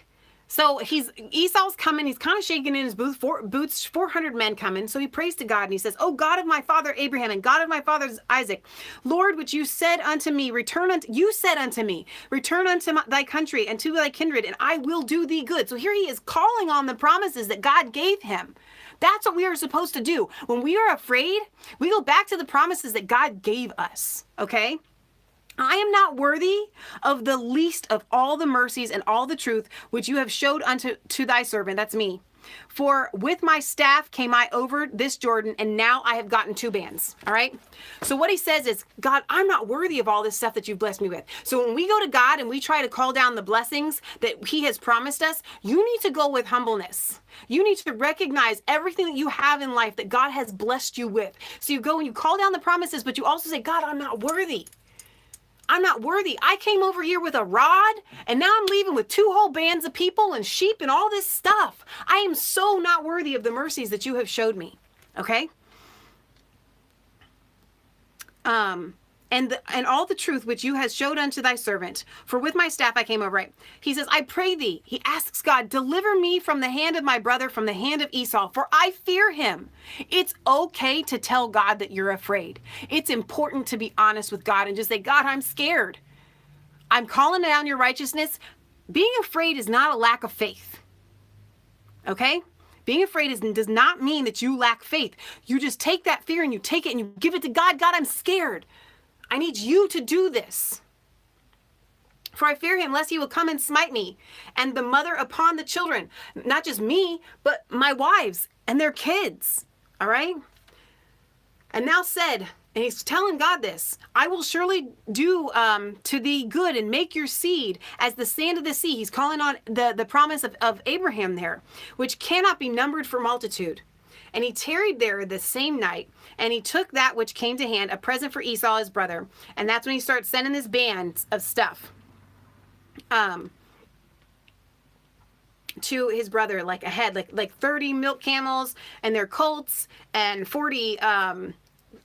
S1: So Esau's coming. He's kind of shaking in his boots, 400 men coming. So he prays to God and he says, "Oh God of my father Abraham and God of my father Isaac, Lord, which you said unto me, return unto thy country and to thy kindred, and I will do thee good." So here he is calling on the promises that God gave him. That's what we are supposed to do. When we are afraid, we go back to the promises that God gave us. Okay? I am not worthy of the least of all the mercies and all the truth which you have showed unto thy servant. That's me. For with my staff came I over this Jordan, and now I have gotten 2 bands. All right. So what he says is, God, I'm not worthy of all this stuff that you've blessed me with. So when we go to God and we try to call down the blessings that he has promised us, you need to go with humbleness. You need to recognize everything that you have in life that God has blessed you with. So you go and you call down the promises, but you also say, God, I'm not worthy. I'm not worthy. I came over here with a rod, and now I'm leaving with 2 whole bands of people and sheep and all this stuff. I am so not worthy of the mercies that you have showed me. Okay? And all the truth which you has showed unto thy servant. For with my staff I came over. Right? He says, I pray thee. He asks God, deliver me from the hand of my brother, from the hand of Esau, for I fear him. It's okay to tell God that you're afraid. It's important to be honest with God and just say, God, I'm scared. I'm calling down your righteousness. Being afraid is not a lack of faith. Okay? Being afraid does not mean that you lack faith. You just take that fear and you take it and you give it to God. God, I'm scared. I need you to do this. For I fear him, lest he will come and smite me, and the mother upon the children. Not just me, but my wives and their kids. All right? And now said, and he's telling God this, I will surely do to thee good and make your seed as the sand of the sea. He's calling on the promise of Abraham there, which cannot be numbered for multitude. And he tarried there the same night, and he took that which came to hand, a present for Esau, his brother. And that's when he starts sending this band of stuff to his brother, like ahead, like 30 milk camels and their colts, and 40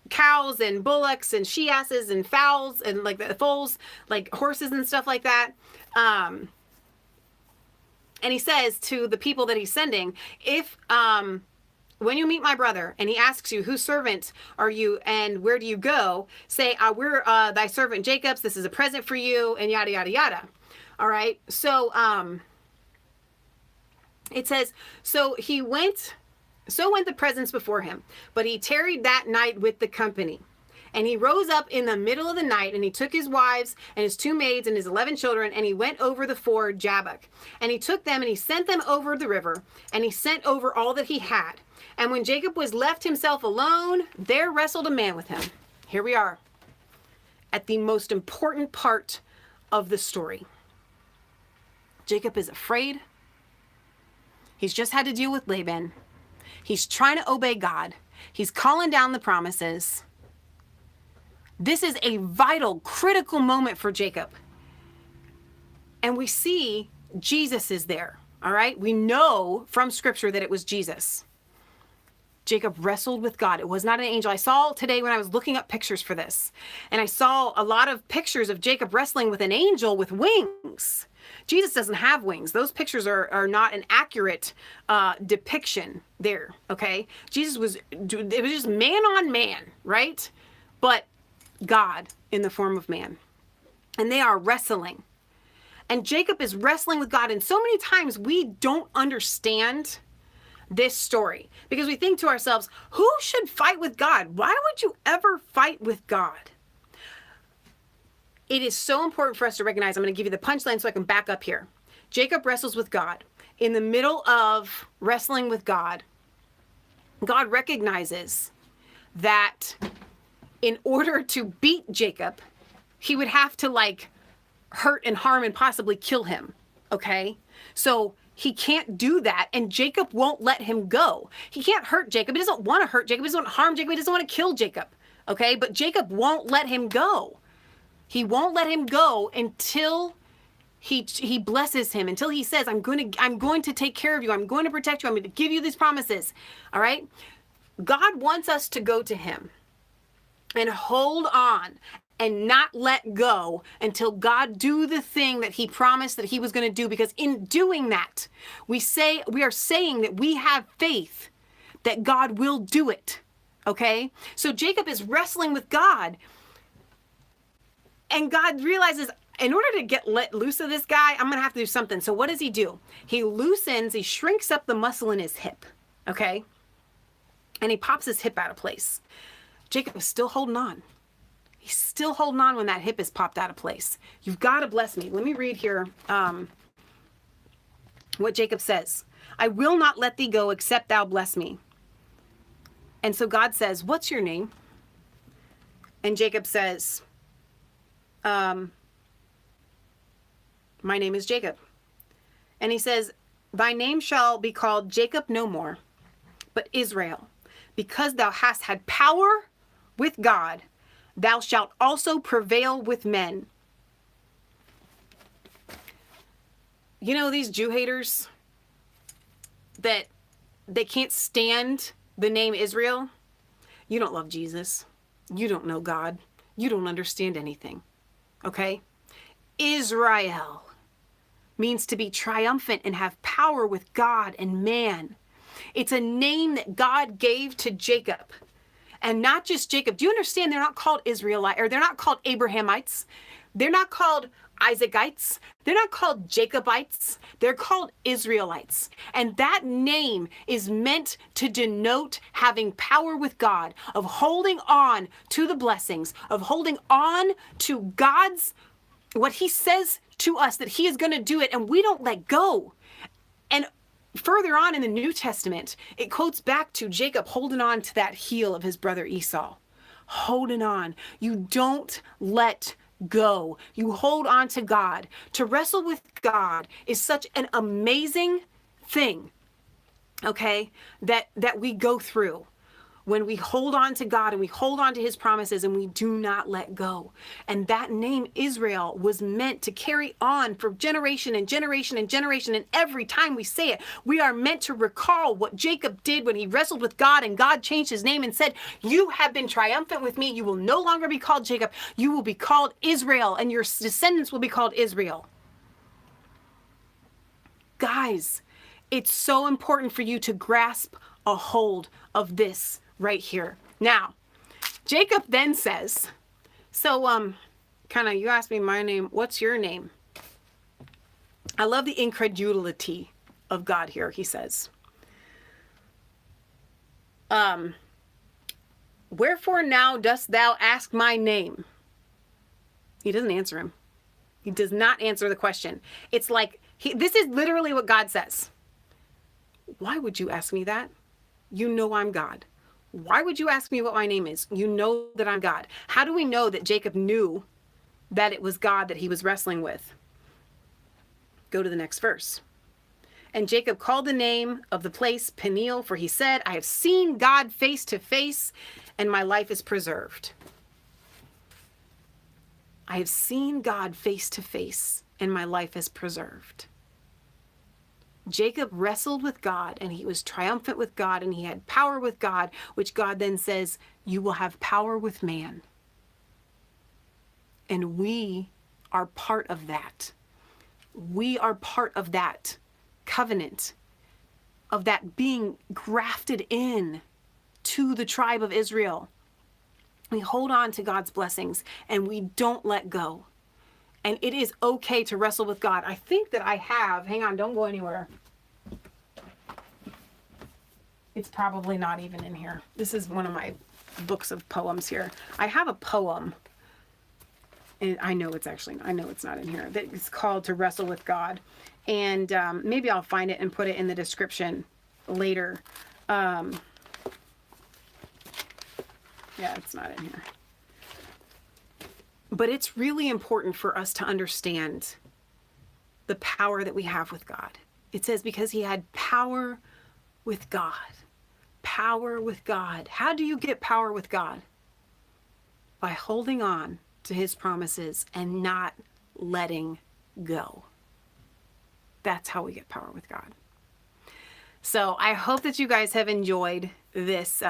S1: cows and bullocks and she-asses and fowls and like the foals, like horses and stuff like that. And he says to the people that he's sending, if when you meet my brother and he asks you, whose servant are you and where do you go? Say, we're thy servant Jacob's. This is a present for you, and yada, yada, yada. All right. So it says, so went the presents before him, but he tarried that night with the company. And he rose up in the middle of the night, and he took his wives and his 2 maids and his 11 children, and he went over the ford Jabbok. And he took them and he sent them over the river, and he sent over all that he had. And when Jacob was left himself alone, there wrestled a man with him. Here we are at the most important part of the story. Jacob is afraid. He's just had to deal with Laban. He's trying to obey God. He's calling down the promises. This is a vital, critical moment for Jacob. And we see Jesus is there, all right? We know from Scripture that it was Jesus. Jacob wrestled with God. It was not an angel. I saw today when I was looking up pictures for this, and I saw a lot of pictures of Jacob wrestling with an angel with wings. Jesus doesn't have wings. Those pictures are not an accurate depiction there, okay? It was just man on man, right? But God in the form of man. And they are wrestling. And Jacob is wrestling with God. And so many times we don't understand this story because we think to ourselves, who should fight with God? Why would you ever fight with God? It is so important for us to recognize. I'm going to give you the punchline so I can back up here. Jacob wrestles with God. In the middle of wrestling with God, God recognizes that in order to beat Jacob, he would have to like hurt and harm and possibly kill him. Okay? So he can't do that, and Jacob won't let him go. He can't hurt Jacob. He doesn't want to hurt Jacob. He doesn't want to harm Jacob. He doesn't want to kill Jacob. Okay? But Jacob won't let him go. He won't let him go until he blesses him, until he says, I'm going to take care of you. I'm going to protect you. I'm going to give you these promises. All right? God wants us to go to him and hold on and not let go until God do the thing that he promised that he was going to do. Because in doing that, we are saying that we have faith that God will do it. Okay? So Jacob is wrestling with God, and God realizes, in order to get let loose of this guy, I'm going to have to do something. So what does he do? He shrinks up the muscle in his hip. Okay? And he pops his hip out of place. Jacob is still holding on. He's still holding on when that hip is popped out of place. You've got to bless me. Let me read here what Jacob says. I will not let thee go except thou bless me. And so God says, what's your name? And Jacob says, my name is Jacob. And he says, thy name shall be called Jacob no more, but Israel, because thou hast had power with God, thou shalt also prevail with men. You know, these Jew haters that they can't stand the name Israel. You don't love Jesus. You don't know God. You don't understand anything. Okay? Israel means to be triumphant and have power with God and man. It's a name that God gave to Jacob. And not just Jacob. Do you understand they're not called Israelites, or they're not called Abrahamites? They're not called Isaacites. They're not called Jacobites. They're called Israelites. And that name is meant to denote having power with God, of holding on to the blessings, of holding on to God's, what he says to us, that he is going to do it, and we don't let go. And further on in the New Testament, it quotes back to Jacob holding on to that heel of his brother Esau. Holding on. You don't let go. You hold on to God. To wrestle with God is such an amazing thing, okay, that we go through when we hold on to God and we hold on to his promises and we do not let go. And that name Israel was meant to carry on for generation and generation and generation. And every time we say it, we are meant to recall what Jacob did when he wrestled with God, and God changed his name and said, you have been triumphant with me. You will no longer be called Jacob. You will be called Israel, and your descendants will be called Israel. Guys, it's so important for you to grasp a hold of this right here. Now, Jacob then says, so, you asked me my name. What's your name? I love the incredulity of God here. He says, wherefore now dost thou ask my name? He doesn't answer him. He does not answer the question. It's like, this is literally what God says. Why would you ask me that? You know I'm God. Why would you ask me what my name is? You know that I'm God. How do we know that Jacob knew that it was God that he was wrestling with? Go to the next verse. And Jacob called the name of the place Peniel, for he said, I have seen God face to face, and my life is preserved. I have seen God face to face, and my life is preserved. Jacob wrestled with God, and he was triumphant with God, and he had power with God, which God then says, you will have power with man. And we are part of that. We are part of that covenant, of that being grafted in to the tribe of Israel. We hold on to God's blessings, and we don't let go. And it is okay to wrestle with God. I think that I have, hang on, don't go anywhere. It's probably not even in here. This is one of my books of poems here. I have a poem, and I know it's not in here. It's called To Wrestle with God. And maybe I'll find it and put it in the description later. Yeah, it's not in here. But it's really important for us to understand the power that we have with God. It says because he had power with God. Power with God. How do you get power with God? By holding on to his promises and not letting go. That's how we get power with God. So I hope that you guys have enjoyed this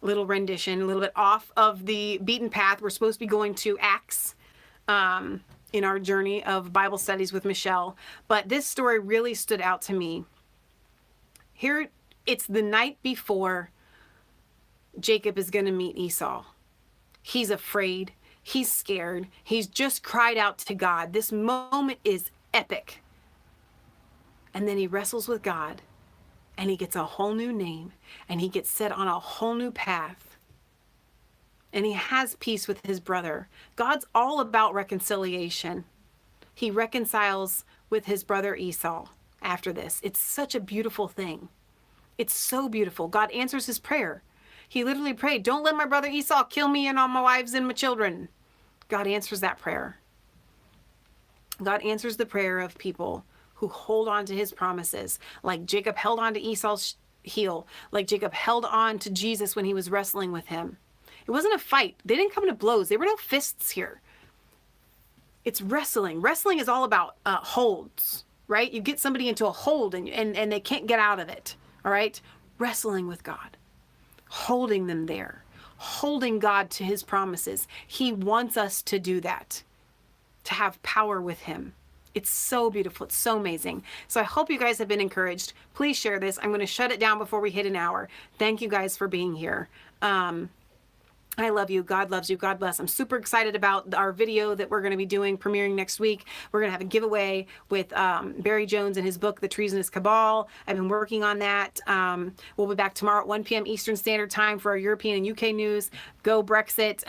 S1: little rendition, a little bit off of the beaten path. We're supposed to be going to Acts in our journey of Bible studies with Michelle. But this story really stood out to me. Here, it's the night before Jacob is going to meet Esau. He's afraid. He's scared. He's just cried out to God. This moment is epic. And then he wrestles with God, and he gets a whole new name, and he gets set on a whole new path. And he has peace with his brother. God's all about reconciliation. He reconciles with his brother Esau after this. It's such a beautiful thing. It's so beautiful. God answers his prayer. He literally prayed, don't let my brother Esau kill me and all my wives and my children. God answers that prayer. God answers the prayer of people who hold on to his promises, like Jacob held on to Esau's heel, like Jacob held on to Jesus when he was wrestling with him. It wasn't a fight. They didn't come to blows. There were no fists here. It's wrestling. Wrestling is all about holds, right? You get somebody into a hold and they can't get out of it, all right? Wrestling with God, holding them there, holding God to his promises. He wants us to do that, to have power with him. It's so beautiful. It's so amazing. So I hope you guys have been encouraged. Please share this. I'm going to shut it down before we hit an hour. Thank you guys for being here. I love you. God loves you. God bless. I'm super excited about our video that we're going to be doing, premiering next week. We're going to have a giveaway with Barry Jones and his book, The Treasonous Cabal. I've been working on that. We'll be back tomorrow at 1 p.m. Eastern Standard Time for our European and UK news. Go Brexit.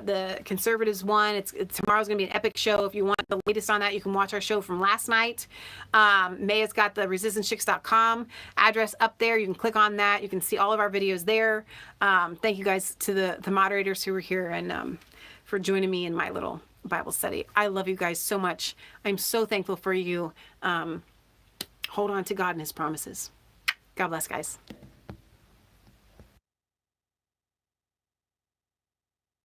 S1: The Conservatives won. Tomorrow's going to be an epic show. If you want the latest on that, you can watch our show from last night. Maia's got the resistancechicks.com address up there. You can click on that. You can see all of our videos there. Thank you guys to the moderators who were here and for joining me in my little Bible study. I love you guys so much. I'm so thankful for you. Hold on to God and his promises. God bless, guys.